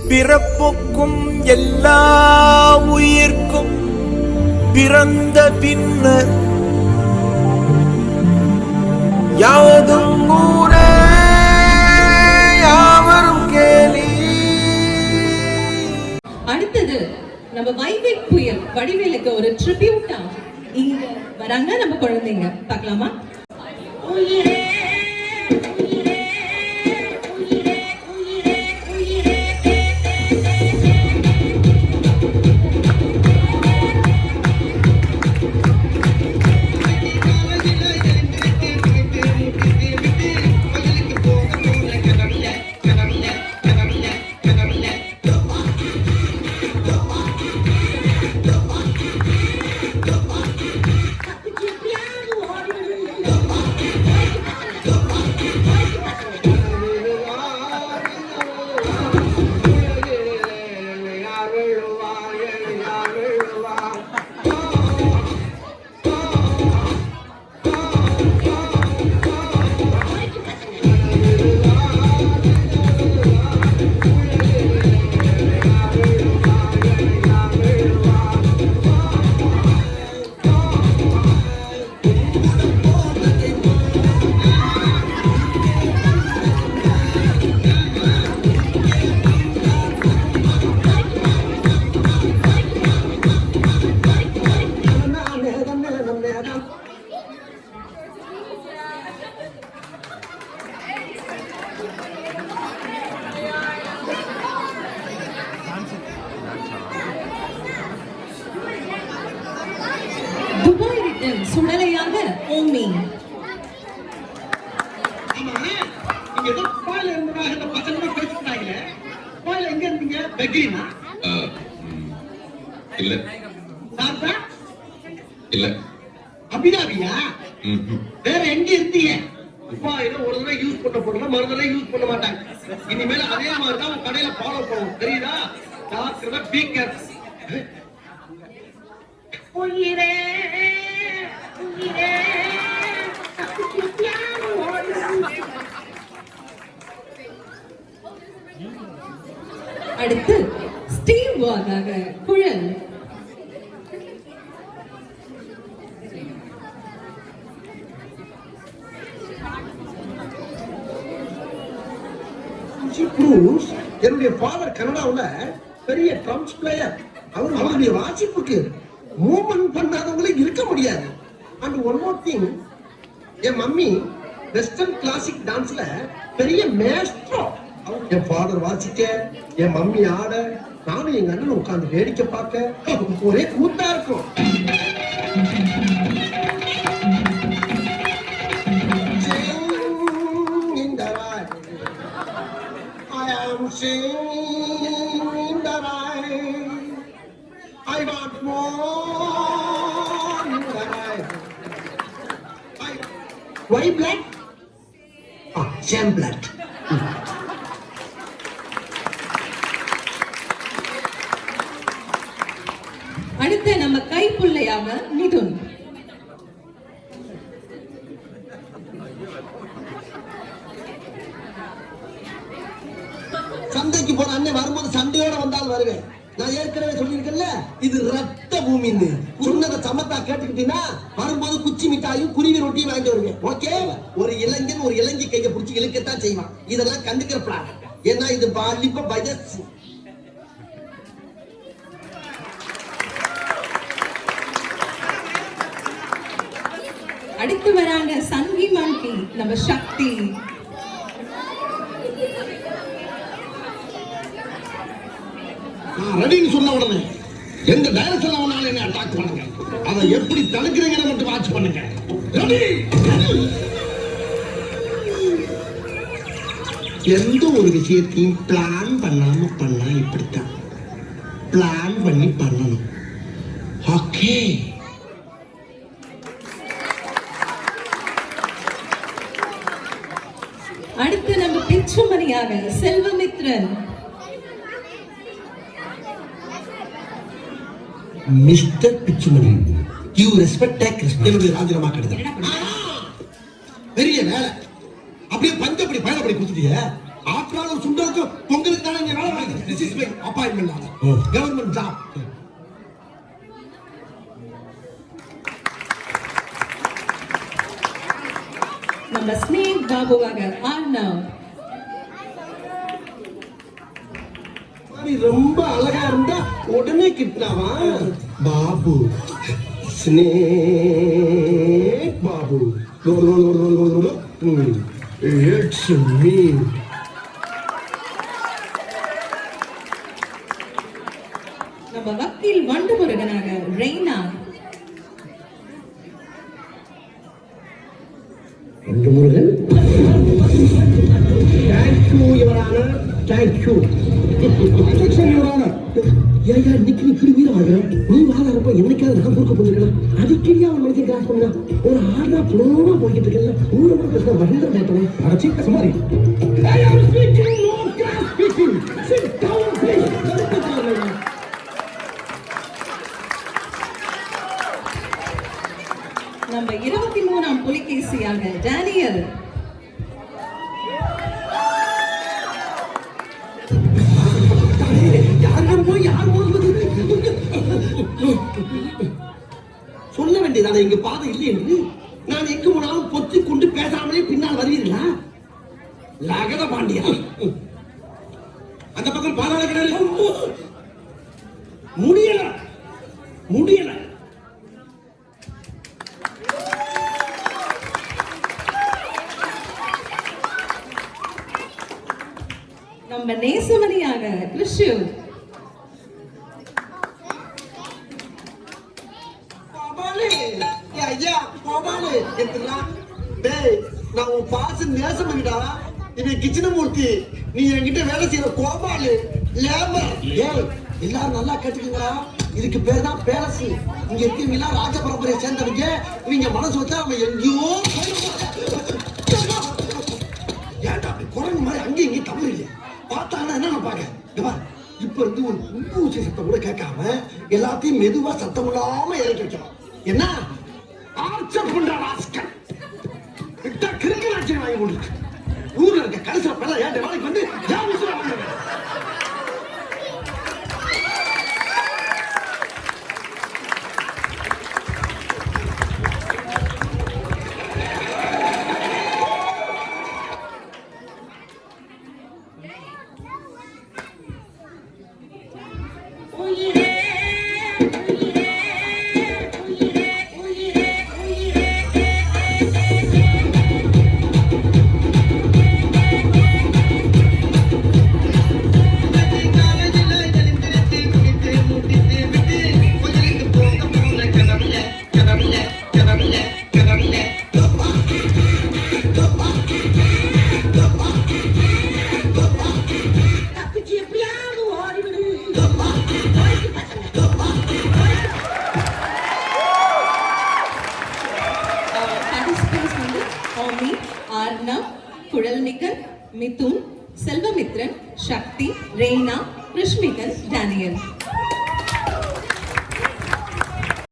பிறப்புக்கும் எல்லா உயிர்க்கும் பிறந்த பின்னர் யாவதும் ஊரே யாவரும் கேலி. அடுத்தது நம்ம வைவேக் புயல் வடிவேலுக்கு ஒரு ட்ரிபியூட்டா இங்க வராங்க நம்ம குழந்தைங்க. பார்க்கலாமா? சுடலையாக ஓமி அபிதாபியா வேற எங்க இருந்தீங்க? ஒரு தடவை யூஸ் பண்ண போடுங்க, மறு தடவை யூஸ் பண்ண மாட்டாங்க. இனிமேல் அதே மாதிரிதான் கடையில ஃபாலோ பண்ணுவோம், தெரியுதா? அடுத்து ஸ்டீவ் வாகாக குழல். என்னுடைய ஃபாதர் கனடாவுல பெரிய ட்ரம்ஸ் பிளேயர். அவருடைய வாசிப்புக்கு மூவ்மெண்ட் பண்ணாதவங்களே இருக்க முடியாது. அண்ட் ஒன் மோர் திங், என் மம்மி வெஸ்டர்ன் கிளாசிக் டான்ஸ்ல பெரிய மேஸ்ட்ரோ. என் ஃபாதர் வாசிக்க, என் மம்மி ஆட, நானும் எங்க அண்ணன் உட்கார்ந்து வேடிக்கை பார்க்க ஒரே கூத்தா இருக்கும். I want more in the life. Why black? Sham black. அடுத்து நம்ம கைப்புள்ளையாக மிதுன். சந்தைக்கு போன அண்ணன் வரும்போது சண்டையோட வந்தால் வருவேன். நான் ஏற்கனவே சொல்லியிருக்கேன்ல, இது ரத்த பூமின்னு. சொன்னதை சமத்தா கேட்டுக்கிட்டீங்கன்னா வரும்போது குச்சி மிட்டாயும் குருவி ரொட்டியும் வாங்கிட்டு வருவேன். ஓகே? ஒரு இளைஞன் ஒரு இளைஞி கையை பிடிச்சி இழுக்கத்தான் செய்வான். இதெல்லாம் கண்டுக்கிறப்படா, ஏன்னா இது பாலிப்ப வயசு. அடுத்து வராங்க சங்கி மங்கி நம்ம சக்தி. ரெடின்னு சொன்ன உடனே எந்த டைரக்ஷன்ல வேணாலும் என்ன அட்டாக் பண்ணுங்க. அதை எப்படி தடுக்கிறீங்கன்னு மட்டும் வாட்ச் பண்ணுங்க. ரெடி? எந்த ஒரு விஷயத்தையும் பிளான் பண்ணாம பண்ணா இப்படித்தான். பிளான் பண்ணி பண்ணணும். ஓகே? அடுத்து நம்ம பிச்சுமணியாக Selvamithran. Mister Pichumani, you respect take respect. என்னுடைய ராஜினாமா கடிதம். பெரிய வேலை அப்படியே பஞ்சப்படி பயணப்படி கொடுத்துட்டீங்க. ஆஃப்டர் ஆல் சுண்டலுக்கு பொங்கலுக்கு தானே இங்க வேலை பார்க்குது. This is my appointment. Government job. நம்ம ஸ்னேக் பாபுவாக ஆர்னவ். ரொம்ப அழகா இருந்தா உடனே கிட்னாவா Babu. Snake Babu. It's me. நம்ம வக்கீல் வண்டுமுருகனாக Raina. Vandumurugan. Thank you your honour. Thank you. ஏயா இன்னைக்கு நீ இப்படி வீர வாங்குற? நீ வாழறப்ப என்னைக்காவது நான் குறுக்க போயிருக்கலாம். அடிக்கடியா அவன் மனசை கிராஸ் பண்ணா ஒரு ஆடா புலமா போய்கிட்டு இருக்கல. ஊரை கூட பேசுற மகிழ்ந்த மாட்டேன். அடைச்சி சுமாரி. நம்ம 23ஆம் புலிகேசியாக டேனியல். சொல்ல வேண்டியதான இங்க பாதை இல்லை என்று. நான் எங்கு போனாலும் பொத்தி கொண்டு பேசாமலே பின்னால் வருவீர்களா? லகத பாண்டியா. அந்த பக்கம் பாதாள கிணறு. முடியல முடியல. நம்ம நேசமணியாக கிருஷு. நான் உன் பாச நேசமணிடா. இவன் கிச்சனமூர்த்தி. நீ என்கிட்ட வேலை செய்யற கோபாலு லேபர். எல்லாரும் நல்லா கேட்டுக்கீங்களா? இதுக்கு பேர் தான் பேலசி. இங்க இருக்கீங்களா ராஜ பரம்பரையை சேர்ந்தவங்க. இவங்க மனசு வச்சா நம்ம எங்கேயோ ஏன்டா அப்படி குரங்கு மாதிரி அங்கேயும் இங்கேயும் தமிழ் இல்லையா? பார்த்தாங்கன்னா என்ன நினைப்பாங்க? இப்ப இருந்து ஒரு குண்டு ஊசி சத்தம் கூட கேட்காம எல்லாத்தையும் மெதுவா சத்தம் இல்லாம இறக்கி வைக்கணும். என்ன ஆர்ச்சர் பண்ற ராஸ்கல் கிட்ட கிறுக்கலாச்சி வாங்கி கொண்டு ஊர்ல இருக்க கடைசியில பேர ஏன் வேலைக்கு வந்து ஏன் உசுர வாங்குறீங்க? ஆர்னவ், குழல்நிகன், மிதுன், செல்வமித்ரன், சக்தி, ரெய்னா, கிருஷ்மிகன், டேனியல்.